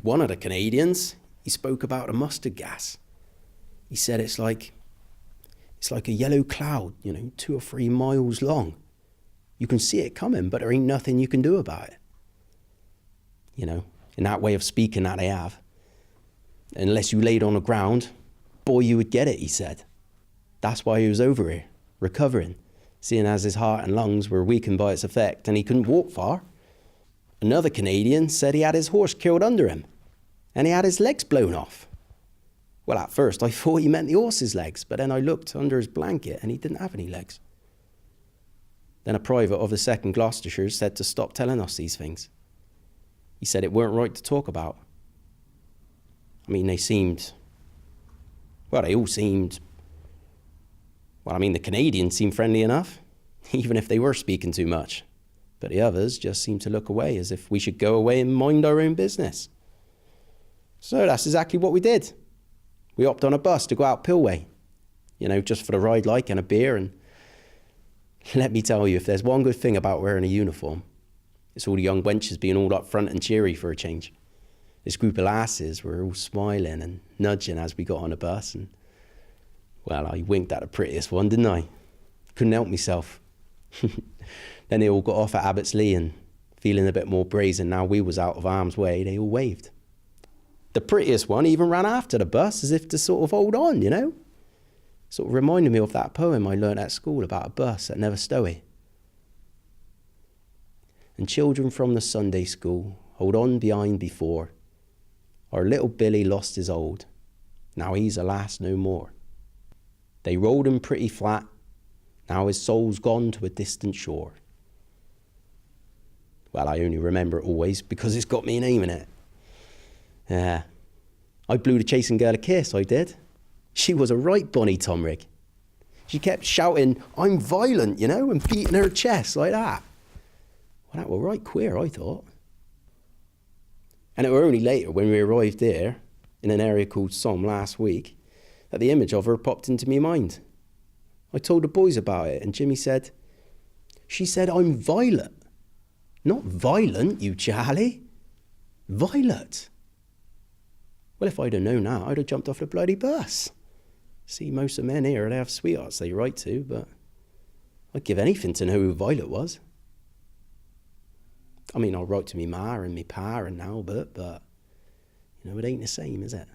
One of the Canadians, he spoke about the mustard gas. He said it's like a yellow cloud, 2 or 3 miles long. You can see it coming, but there ain't nothing you can do about it. In that way of speaking that they have. Unless you laid on the ground, boy, you would get it, he said. That's why he was over here, recovering, seeing as his heart and lungs were weakened by its effect and he couldn't walk far. Another Canadian said he had his horse killed under him and he had his legs blown off. Well, at first I thought he meant the horse's legs, but then I looked under his blanket and he didn't have any legs. Then a private of the 2nd Gloucestershire said to stop telling us these things. He said it weren't right to talk about. I mean, they all seemed, the Canadians seemed friendly enough, even if they were speaking too much. But the others just seemed to look away as if we should go away and mind our own business. So that's exactly what we did. We hopped on a bus to go out Pilway, just for the ride like and a beer. And let me tell you, if there's one good thing about wearing a uniform, it's all the young wenches being all up front and cheery for a change. This group of lasses were all smiling and nudging as we got on the bus. And, I winked at the prettiest one, didn't I? Couldn't help myself. Then they all got off at Abbotsleigh and, feeling a bit more brazen now we was out of harm's way, they all waved. The prettiest one even ran after the bus as if to sort of hold on, Sort of reminded me of that poem I learnt at school about a bus at Neverstowe. And children from the Sunday school hold on behind before. Our little Billy lost his old, now he's alas no more. They rolled him pretty flat, now his soul's gone to a distant shore. Well, I only remember it always because it's got me name in it. Yeah, I blew the chasing girl a kiss, I did. She was a right bonny tomrig. She kept shouting, I'm violent, and beating her chest like that. Well, that were right queer, I thought. And it were only later, when we arrived there, in an area called Somme last week, that the image of her popped into me mind. I told the boys about it, and Jimmy said, she said I'm violet. Not violent, you Charlie. Violet. Well, if I'd have known that, I'd have jumped off the bloody bus. See, most of the men here, they have sweethearts they write to, but I'd give anything to know who Violet was. I'll write to me ma and me pa and Albert, but, it ain't the same, is it?